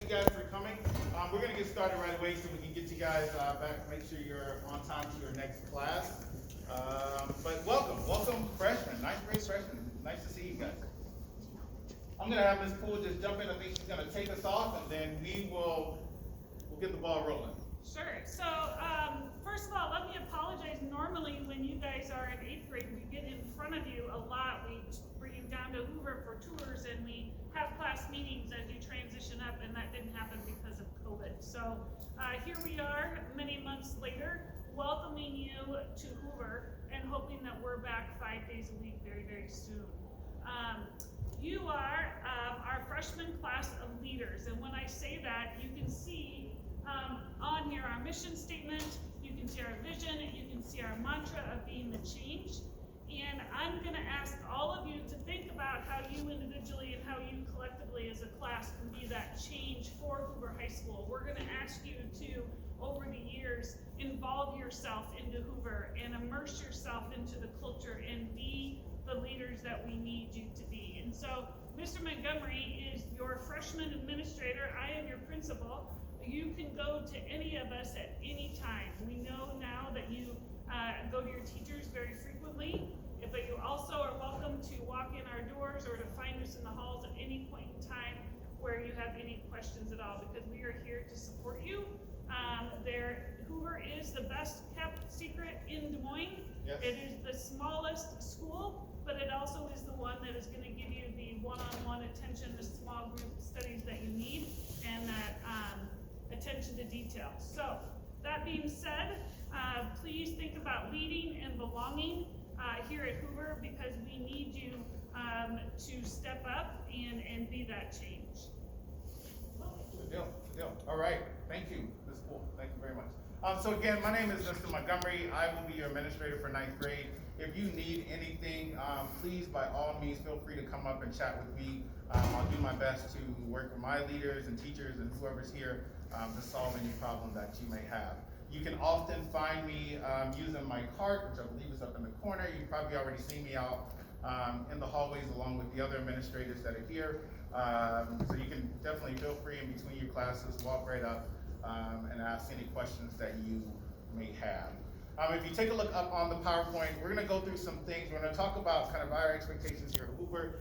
you guys for coming. We're going to get started right away so we can get you guys back, make sure you're on time to your next class. But welcome freshmen, ninth grade freshmen. Nice to see you guys. I'm going to have Ms. Poole just jump in. I think she's going to take us off, and then we'll get the ball rolling. Sure. So, first of all, let me apologize. Normally, when you guys are in 8th grade, we get in front of you a lot. We bring you down to Hoover for tours, and we have class meetings as you transition up, and that didn't happen because of COVID. So, here we are, many months later, welcoming you to Hoover, and hoping that we're back 5 days a week very, very soon. You are our freshman class of leaders, and when I say that, you can see on here our mission statement, you can see our vision, you can see our mantra of being the change. And I'm going to ask all of you to think about how you individually and how you collectively as a class can be that change for Hoover High School. We're going to ask you to, over the years, involve yourself into Hoover and immerse yourself into the culture and be the leaders that we need you to be. And so Mr. Montgomery is your freshman administrator. I am your principal. You can go to any of us at any time. We know now that you go to your teachers very frequently, but you also are welcome to walk in our doors or to find us in the halls at any point in time where you have any questions at all, because we are here to support you. Hoover is the best kept secret in Des Moines. Yes. It is the smallest school, but it also is the one that is going to give you the one-on-one attention, the small group studies that you need, and that attention to detail. So, that being said, please think about leading and belonging here at Hoover, because we need you to step up and be that change. Good deal, good deal. All right, thank you, Ms. Poole. Thank you very much. So again, my name is Mr. Montgomery. I will be your administrator for ninth grade. If you need anything, please, by all means, feel free to come up and chat with me. I'll do my best to work with my leaders and teachers and whoever's here to solve any problem that you may have. You can often find me using my cart, which I believe is up in the corner. You've probably already seen me out in the hallways along with the other administrators that are here. So you can definitely feel free in between your classes, walk right up and ask any questions that you may have. If you take a look up on the PowerPoint, we're going to go through some things. We're going to talk about kind of our expectations here at Hoover.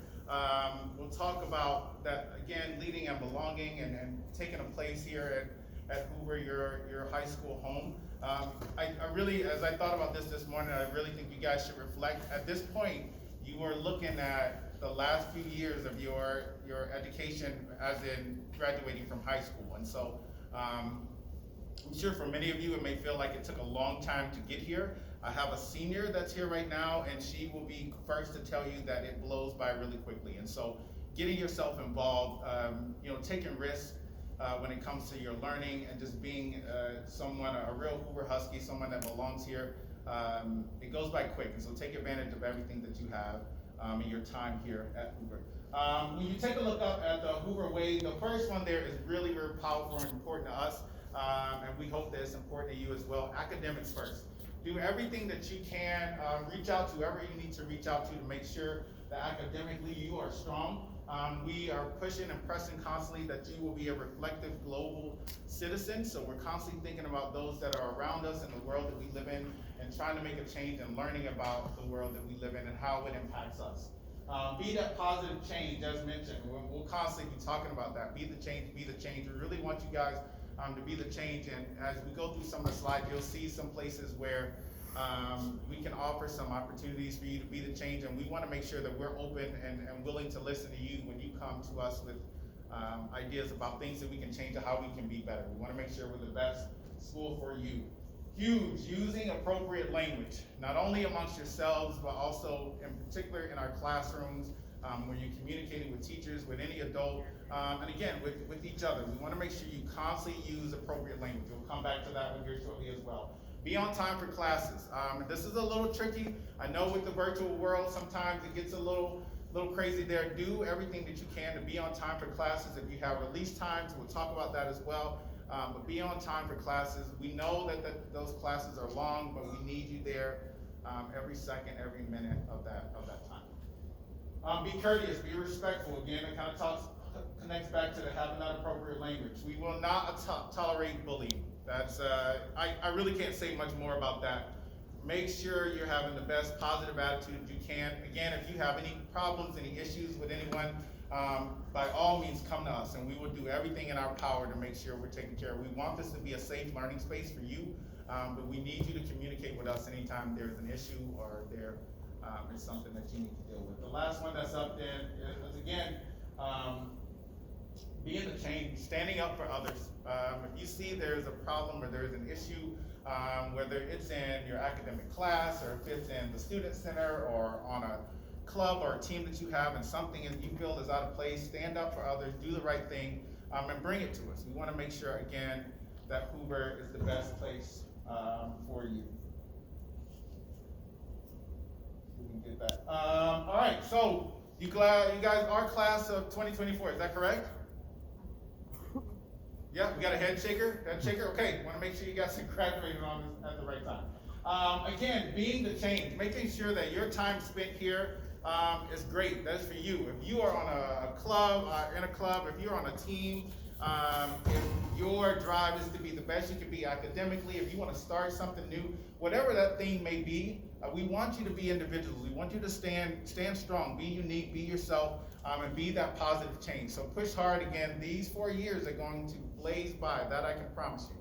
We'll talk about that, again, leading and belonging and taking a place here at Hoover, your high school home. I really, as I thought about this morning, I really think you guys should reflect. At this point, you are looking at the last few years of your education, as in graduating from high school. And so I'm sure for many of you it may feel like it took a long time to get here. I have a senior that's here right now, and she will be first to tell you that it blows by really quickly. And so getting yourself involved, taking risks when it comes to your learning and just being someone, a real Hoover Husky, someone that belongs here, it goes by quick. And so take advantage of everything that you have in your time here at Hoover. When you take a look up at the Hoover Way, the first one there is really, really powerful and important to us. And we hope that it's important to you as well. Academics first. Do everything that you can. Reach out to whoever you need to reach out to make sure that academically you are strong. We are pushing and pressing constantly that you will be a reflective global citizen. So we're constantly thinking about those that are around us and the world that we live in, and trying to make a change and learning about the world that we live in and how it impacts us. Be that positive change, as mentioned. We'll constantly be talking about that. Be the change, be the change. We really want you guys to be the change. And as we go through some of the slides, you'll see some places where we can offer some opportunities for you to be the change. And we want to make sure that we're open and willing to listen to you when you come to us with ideas about things that we can change or how we can be better. We want to make sure we're the best school for you. Huge, using appropriate language, not only amongst yourselves, but also in particular in our classrooms, when you're communicating with teachers, with any adult, and again, with each other. We want to make sure you constantly use appropriate language. We'll come back to that one here shortly as well. Be on time for classes. This is a little tricky. I know with the virtual world, sometimes it gets a little crazy there. Do everything that you can to be on time for classes. If you have release times, we'll talk about that as well. But be on time for classes. We know that those classes are long, but we need you there every second, every minute of that time. Be courteous, be respectful. Again, it kind of connects back to the having that appropriate language. We will not tolerate bullying. That's, I really can't say much more about that. Make sure you're having the best positive attitude you can. Again, if you have any problems, any issues with anyone, by all means come to us and we will do everything in our power to make sure we're taken care of. We want this to be a safe learning space for you, but we need you to communicate with us anytime there's an issue or there is something that you need to deal with. The last one that's up there is again, being the change, standing up for others. If you see there's a problem or there's an issue, whether it's in your academic class or if it's in the student center or on a club or a team that you have and something that you feel is out of place, stand up for others, do the right thing, and bring it to us. We want to make sure, again, that Hoover is the best place for you. We can get that. All right, so you guys are class of 2024, is that correct? Yeah, we got a head shaker? Okay, want to make sure you guys graduated on this at the right time. Again, being the change, making sure that your time spent here is great. That's for you. If you are on a club, in a club, if you're on a team, if your drive is to be the best you can be academically, if you want to start something new, whatever that thing may be, we want you to be individuals. We want you to stand strong, be unique, be yourself, and be that positive change. So push hard. Again, these 4 years are going to blaze by, that I can promise you.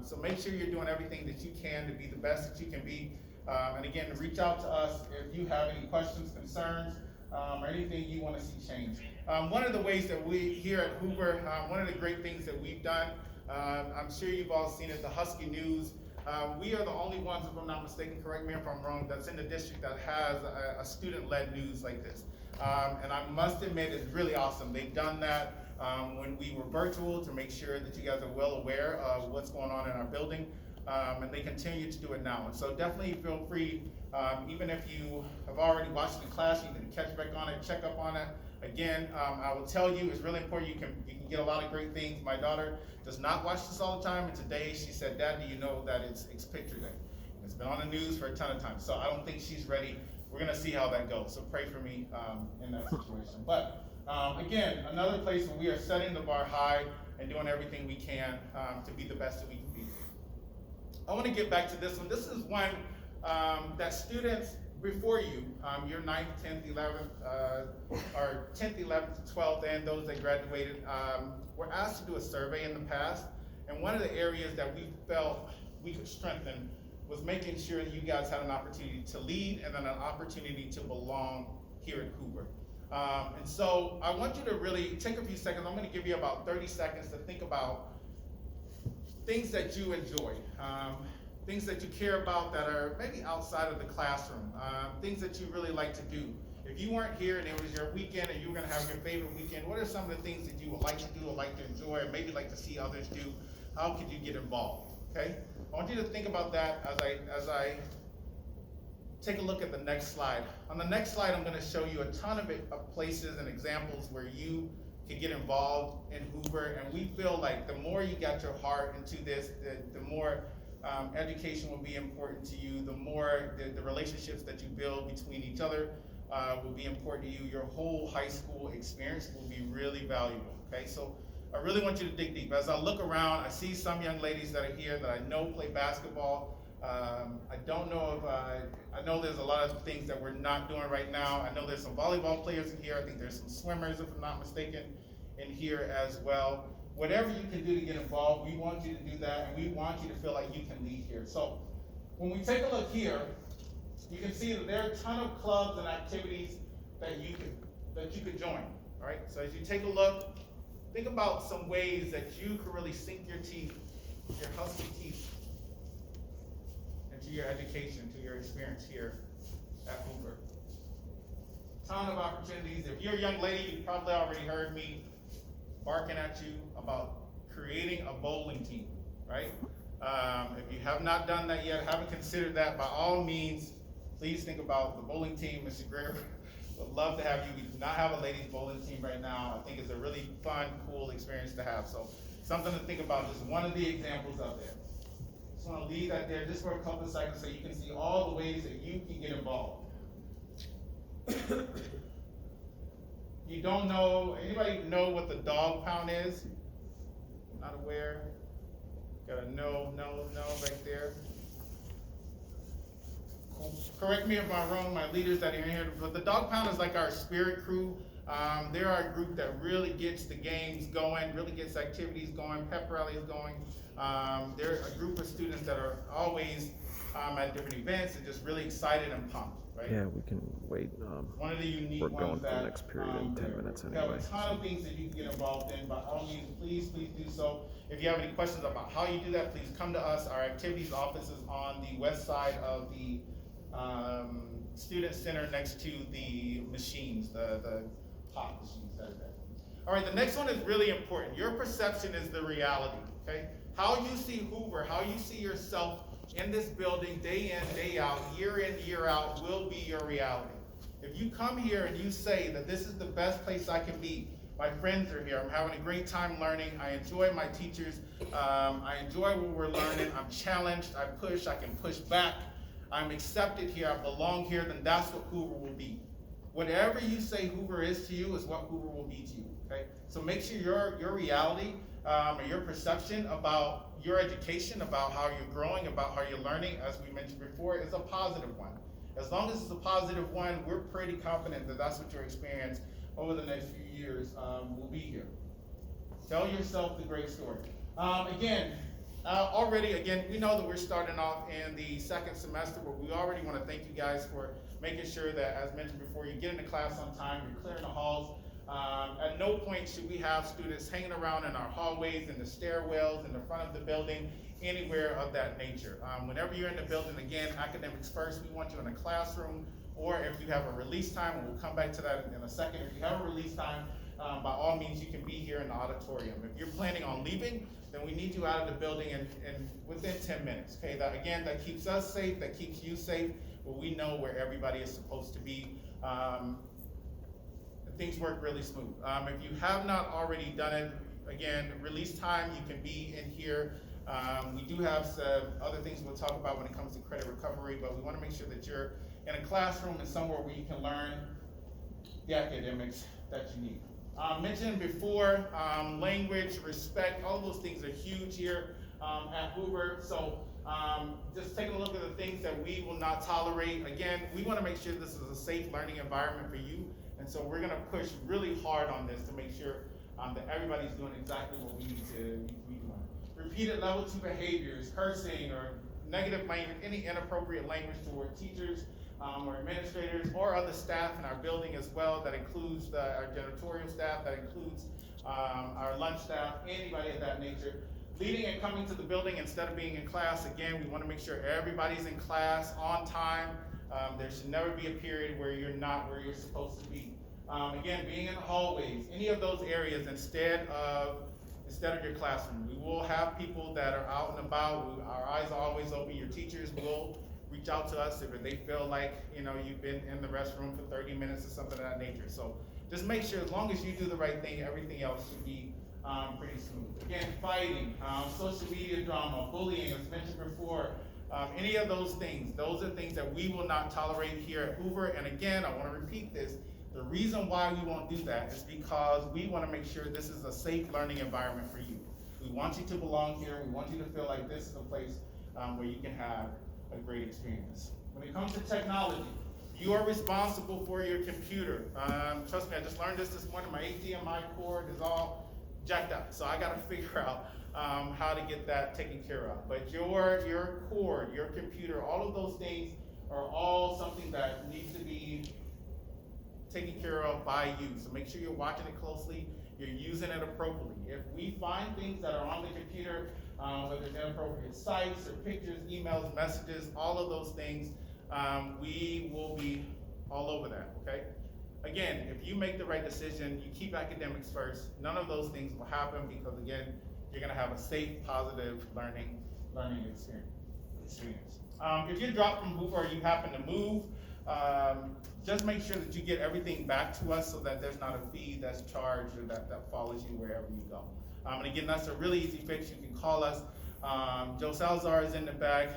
So make sure you're doing everything that you can to be the best that you can be. And again, reach out to us if you have any questions, concerns, or anything you want to see change. One of the ways that we here at Hoover, one of the great things that we've done, I'm sure you've all seen it, the Husky News. We are the only ones, if I'm not mistaken, correct me if I'm wrong, that's in the district that has a student-led news like this. And I must admit, it's really awesome. They've done that when we were virtual to make sure that you guys are well aware of what's going on in our building. And they continue to do it now. And so definitely feel free, even if you have already watched it in class, you can catch back on it, check up on it. Again, I will tell you, it's really important. You can get a lot of great things. My daughter does not watch this all the time, and today she said, "Dad, do you know that it's picture day?" It's been on the news for a ton of times, so I don't think she's ready. We're gonna see how that goes, so pray for me in that situation. But again, another place where we are setting the bar high and doing everything we can to be the best that we can be. I want to get back to this one. This is one that students before you, your 9th, 10th, 11th, or 10th, 11th, 12th, and those that graduated, were asked to do a survey in the past. And one of the areas that we felt we could strengthen was making sure that you guys had an opportunity to lead and then an opportunity to belong here at Hoover. And so I want you to really take a few seconds. I'm going to give you about 30 seconds to think about things that you enjoy, things that you care about that are maybe outside of the classroom, things that you really like to do. If you weren't here and it was your weekend and you were going to have your favorite weekend, what are some of the things that you would like to do or like to enjoy or maybe like to see others do? How could you get involved? Okay? I want you to think about that as I take a look at the next slide. On the next slide, I'm going to show you a ton of places and examples where you can get involved in Hoover, and we feel like the more you got your heart into this, the more education will be important to you, the more the relationships that you build between each other will be important to you. Your whole high school experience will be really valuable, okay? So I really want you to dig deep. As I look around, I see some young ladies that are here that I know play basketball. I don't know if, I know there's a lot of things that we're not doing right now. I know there's some volleyball players in here. I think there's some swimmers, if I'm not mistaken, in here as well. Whatever you can do to get involved, we want you to do that, and we want you to feel like you can lead here. So when we take a look here, you can see that there are a ton of clubs and activities that you could join, all right? So as you take a look, think about some ways that you could really sink your teeth, your husky teeth, into your education, to your experience here at Hoover. Ton of opportunities. If you're a young lady, you probably already heard me barking at you about creating a bowling team, right? If you have not done that yet, haven't considered that, by all means, please think about the bowling team. Mr. Greer would love to have you. We do not have a ladies bowling team right now. I think it's a really fun, cool experience to have. So something to think about, just one of the examples of there. Just want to leave that there just for a couple of seconds so you can see all the ways that you can get involved. you don't know, anybody know what the dog pound is? Not aware? Got a no right there. Cool. Correct me if I'm wrong, my leaders that are in here, but the dog pound is like our spirit crew. They're our group that really gets the games going, really gets activities going, pep rallies going. They're a group of students that are always at different events and just really excited and pumped, right? Yeah, we can wait. One of the unique We're ones going for the that, next period in 10 minutes we have anyway. a ton of things that you can get involved in. By all means, please do so. If you have any questions about how you do that, please come to us. Our activities office is on the west side of the student center next to the machines, the pop machines that are there. All right, the next one is really important. Your perception is the reality, okay? How you see Hoover, how you see yourself in this building day in, day out, year in, year out, will be your reality. If you come here and you say that this is the best place I can be, my friends are here, I'm having a great time learning, I enjoy my teachers, I enjoy what we're learning, I'm challenged, I can push back, I'm accepted here, I belong here, then that's what Hoover will be. Whatever you say Hoover is to you is what Hoover will be to you, okay? So make sure your reality or your perception about your education, about how you're growing, about how you're learning, as we mentioned before, is a positive one. As long as it's a positive one, we're pretty confident that that's what your experience over the next few years will be here. Tell yourself the great story. Again, we know that we're starting off in the second semester, but we already want to thank you guys for making sure that, as mentioned before, you get into class on time, you're clearing the halls. At no point should we have students hanging around in our hallways, in the stairwells, in the front of the building, anywhere of that nature. Whenever you're in the building, again, academics first, we want you in a classroom, or if you have a release time, and we'll come back to that in a second, if you have a release time, by all means, you can be here in the auditorium. If you're planning on leaving, then we need you out of the building and within 10 minutes, okay? That keeps us safe, that keeps you safe, but we know where everybody is supposed to be. Things work really smooth. If you have not already done it, again, release time, you can be in here. We do have some other things we'll talk about when it comes to credit recovery, but we want to make sure that you're in a classroom and somewhere where you can learn the academics that you need. Mentioned before, language, respect, all of those things are huge here at Hoover. So just taking a look at the things that we will not tolerate. Again, we want to make sure this is a safe learning environment for you. And so we're going to push really hard on this to make sure that everybody's doing exactly what we need to be doing. Repeated level 2 behaviors, cursing or negative language, any inappropriate language toward teachers or administrators or other staff in our building as well. That includes our janitorial staff, that includes our lunch staff, anybody of that nature. Leaving and coming to the building instead of being in class, again, we want to make sure everybody's in class on time. There should never be a period where you're not where you're supposed to be. Again, being in the hallways, any of those areas instead of your classroom. We will have people that are out and about. Our eyes are always open. Your teachers will reach out to us if they feel like, you've been in the restroom for 30 minutes or something of that nature. So just make sure, as long as you do the right thing, everything else should be pretty smooth. Again, fighting, social media drama, bullying, as mentioned before, any of those things, those are things that we will not tolerate here at Hoover. And again, I want to repeat this. The reason why we won't do that is because we want to make sure this is a safe learning environment for you. We want you to belong here. We want you to feel like this is a place where you can have a great experience. When it comes to technology, you are responsible for your computer. Trust me, I just learned this morning. My HDMI cord is all jacked up, so I got to figure out how to get that taken care of. But your cord, your computer, all of those things are all something that needs to be taken care of by you. So make sure you're watching it closely, you're using it appropriately. If we find things that are on the computer, whether it's inappropriate sites or pictures, emails, messages, all of those things, we will be all over that, okay? Again, if you make the right decision, you keep academics first, none of those things will happen because, again, you're gonna have a safe, positive learning experience. If you're dropped from Hoover or you happen to move, just make sure that you get everything back to us so that there's not a fee that's charged or that follows you wherever you go. And again, that's a really easy fix. You can call us. Joe Salazar is in the back,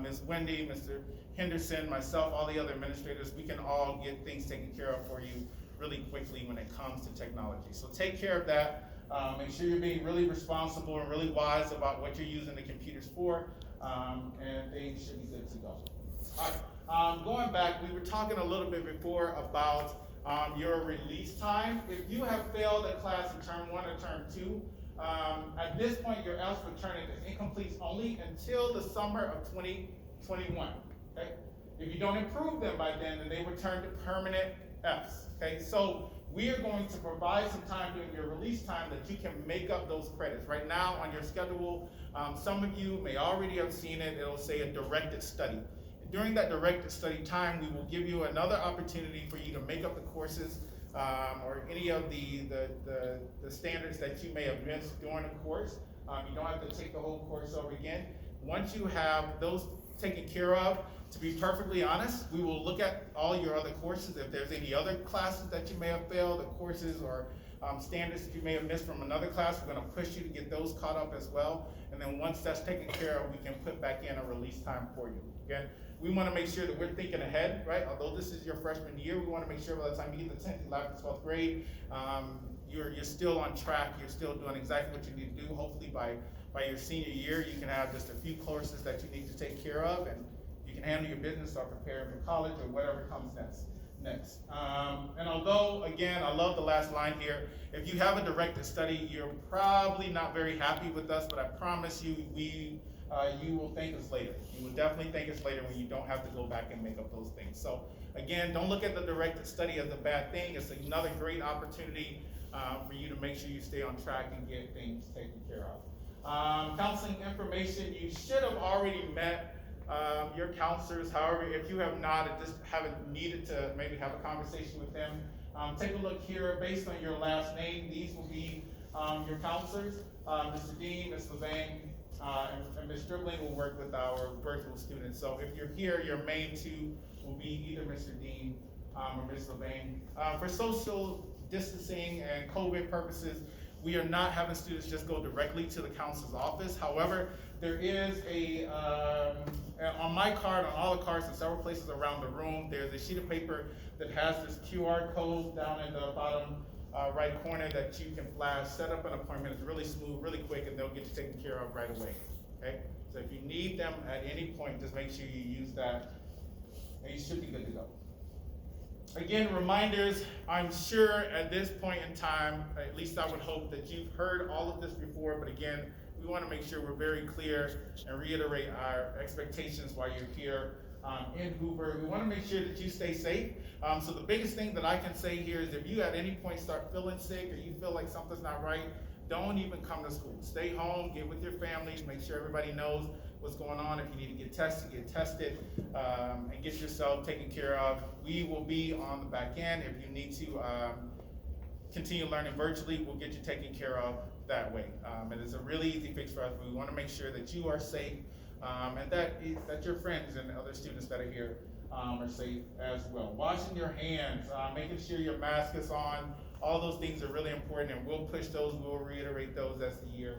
Ms. Wendy, Mr. Henderson, myself, all the other administrators. We can all get things taken care of for you really quickly when it comes to technology. So take care of that. Make sure you're being really responsible and really wise about what you're using the computers for, and things should be good to go. All right, going back, we were talking a little bit before about your release time. If you have failed a class in term 1 or term 2, at this point, your Fs will turn into incompletes only until the summer of 2021, okay? If you don't improve them by then they will turn to permanent Fs, okay? So we are going to provide some time during your release time that you can make up those credits. Right now on your schedule, some of you may already have seen it, it'll say a directed study. During that directed study time, we will give you another opportunity for you to make up the courses or any of the standards that you may have missed during the course. You don't have to take the whole course over again. Once you have those taken care of, to be perfectly honest, we will look at all your other courses. If there's any other classes that you may have failed, the courses or standards that you may have missed from another class, we're gonna push you to get those caught up as well. And then once that's taken care of, we can put back in a release time for you, okay? We wanna make sure that we're thinking ahead, right? Although this is your freshman year, we wanna make sure by the time you get to 10th, 11th, 12th grade, you're still on track, you're still doing exactly what you need to do. Hopefully by your senior year, you can have just a few courses that you need to take care of, and you can handle your business or prepare for college or whatever comes next. And although, again, I love the last line here, if you have a directed study, you're probably not very happy with us, but I promise you, you will thank us later. You will definitely thank us later when you don't have to go back and make up those things. So again, don't look at the directed study as a bad thing. It's another great opportunity for you to make sure you stay on track and get things taken care of. Counseling information, you should have already met your counselors. However, if you have not, and just haven't needed to maybe have a conversation with them, take a look here. Based on your last name, these will be your counselors. Mr. Dean, Ms. Levain, and Ms. Stribling will work with our virtual students. So if you're here, your main two will be either Mr. Dean or Ms. Levain. For social distancing and COVID purposes, we are not having students just go directly to the counselor's office. However, there is on my card, on all the cards in several places around the room, there's a sheet of paper that has this QR code down in the bottom right corner that you can flash, set up an appointment. It's really smooth, really quick, and they'll get you taken care of right away, okay? So if you need them at any point, just make sure you use that, and you should be good to go. Again, reminders, I'm sure at this point in time, at least I would hope that you've heard all of this before, but again, we want to make sure we're very clear and reiterate our expectations while you're here in Hoover. We want to make sure that you stay safe. So the biggest thing that I can say here is if you at any point start feeling sick or you feel like something's not right, don't even come to school. Stay home, get with your families, make sure everybody knows what's going on. If you need to get tested, and get yourself taken care of. We will be on the back end. If you need to continue learning virtually, we'll get you taken care of that way. And it's a really easy fix for us. We want to make sure that you are safe and that your friends and other students that are here are safe as well. Washing your hands, making sure your mask is on, all those things are really important, and we'll push those, we'll reiterate those as the year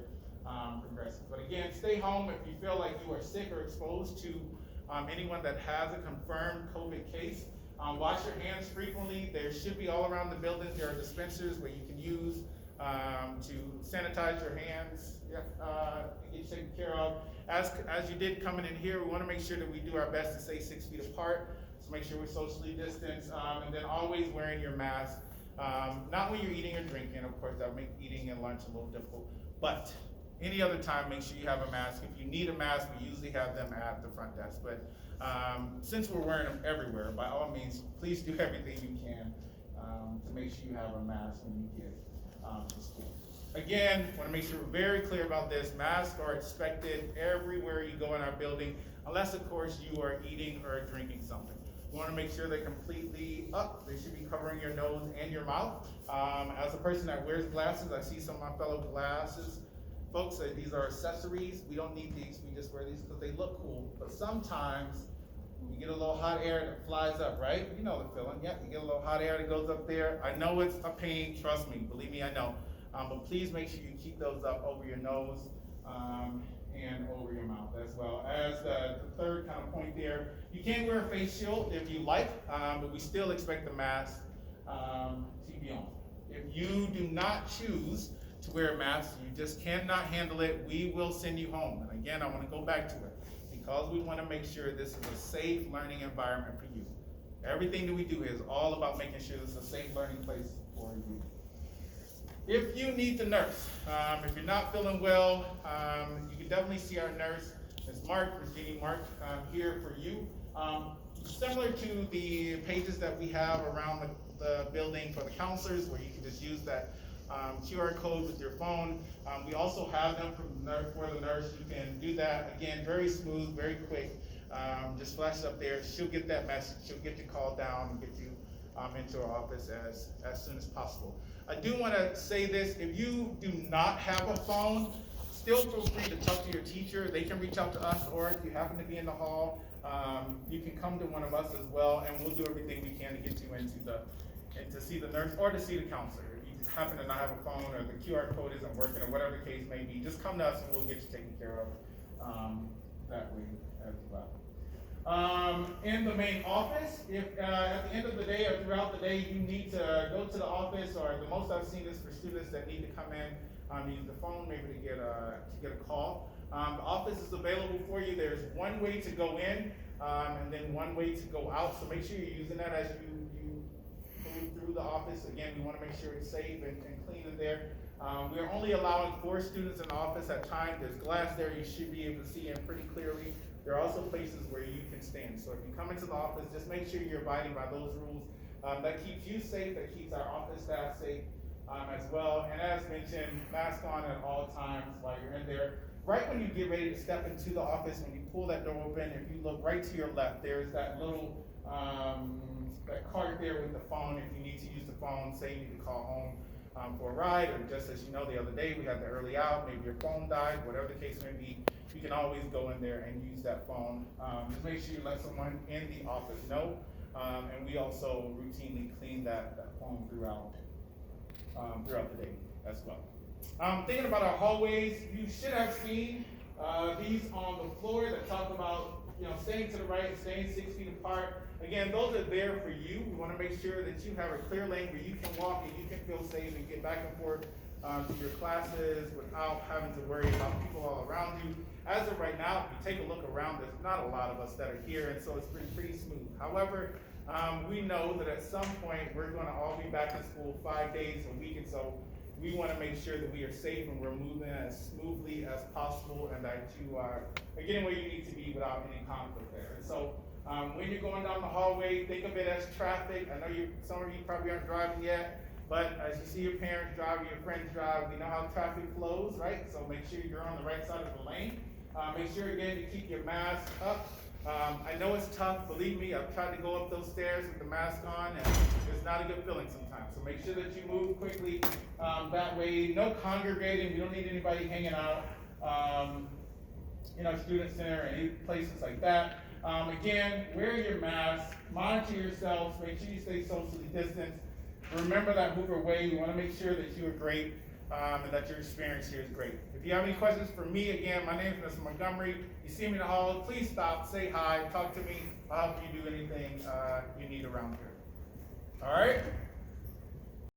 progresses. But again, stay home if you feel like you are sick or exposed to anyone that has a confirmed COVID case. Wash your hands frequently. There should be all around the building, there are dispensers where you can use to sanitize your hands, get you taken care of. As you did coming in here, we want to make sure that we do our best to stay 6 feet apart, so make sure we're socially distanced, and then always wearing your mask. Not when you're eating or drinking, of course, that would make eating and lunch a little difficult, but any other time, make sure you have a mask. If you need a mask, we usually have them at the front desk, but since we're wearing them everywhere, by all means, please do everything you can to make sure you have a mask when you get to school. Again, want to make sure we're very clear about this. Masks are expected everywhere you go in our building, unless of course you are eating or drinking something. You want to make sure they're completely up. They should be covering your nose and your mouth. As a person that wears glasses, I see some of my fellow glasses folks say these are accessories. We don't need these, we just wear these because they look cool. But sometimes you get a little hot air that flies up, right? You know the feeling, yeah, you get a little hot air that goes up there. I know it's a pain, trust me, believe me, I know. But please make sure you keep those up over your nose and over your mouth as well. As the third kind of point there, you can wear a face shield if you like, but we still expect the mask TV on. If you do not choose to wear a mask, you just cannot handle it, we will send you home. And again, I want to go back to it, because we want to make sure this is a safe learning environment for you. Everything that we do is all about making sure this is a safe learning place for you. If you need the nurse, if you're not feeling well, you can definitely see our nurse, Ms. Virginia Mark, here for you. Similar to the pages that we have around the building for the counselors, where you can just use that QR code with your phone. We also have them for the nurse. You can do that, again, very smooth, very quick. Just flash it up there. She'll get that message. She'll get you called down and get you into our office as soon as possible. I do want to say this: if you do not have a phone, still feel free to talk to your teacher. They can reach out to us, or if you happen to be in the hall, you can come to one of us as well, and we'll do everything we can to get you into to see the nurse or to see the counselor. If you happen to not have a phone, or the QR code isn't working, or whatever the case may be, just come to us and we'll get you taken care of that way as well. In the main office, if at the end of the day or throughout the day you need to go to the office, or the most I've seen is for students that need to come in, use the phone maybe to get a call. The office is available for you. There's one way to go in, and then one way to go out. So make sure you're using that as you move through the office. Again, we want to make sure it's safe and clean in there. We are only allowing 4 students in the office at a time. There's glass there you should be able to see in pretty clearly. There are also places where you can stand. So if you come into the office, just make sure you're abiding by those rules. That keeps you safe, that keeps our office staff safe as well. And as mentioned, mask on at all times while you're in there. Right when you get ready to step into the office, when you pull that door open, if you look right to your left, there's that little that cart there with the phone. If you need to use the phone, say you need to call home for a ride, or just as you know, the other day we had the early out, maybe your phone died, whatever the case may be, you can always go in there and use that phone. Just make sure you let someone in the office know, and we also routinely clean that phone throughout the day as well. Thinking about our hallways, you should have seen these on the floor that talk about staying to the right, staying 6 feet apart. Again, those are there for you. We want to make sure that you have a clear lane where you can walk and you can feel safe and get back and forth to your classes without having to worry about people all around you. As of right now, if you take a look around, there's not a lot of us that are here, and so it's been pretty smooth. However, we know that at some point we're going to all be back in school 5 days a week, and so we want to make sure that we are safe and we're moving as smoothly as possible, and that you are getting where you need to be without any conflict there. And so when you're going down the hallway, think of it as traffic. I know some of you probably aren't driving yet, but as you see your parents drive or your friends drive, we know how traffic flows, right? So make sure you're on the right side of the lane. Make sure again you keep your mask up. I know it's tough, believe me, I've tried to go up those stairs with the mask on, and it's not a good feeling sometimes. So make sure that you move quickly. That way, no congregating, we don't need anybody hanging out in our student center and any places like that. Again, wear your mask, monitor yourselves, make sure you stay socially distanced. Remember that Hoover way. You want to make sure that you are great and that your experience here is great. If you have any questions for me, again, my name is Mr. Montgomery. You see me in the hall, please stop, say hi, talk to me. I'll help you do anything you need around here. All right?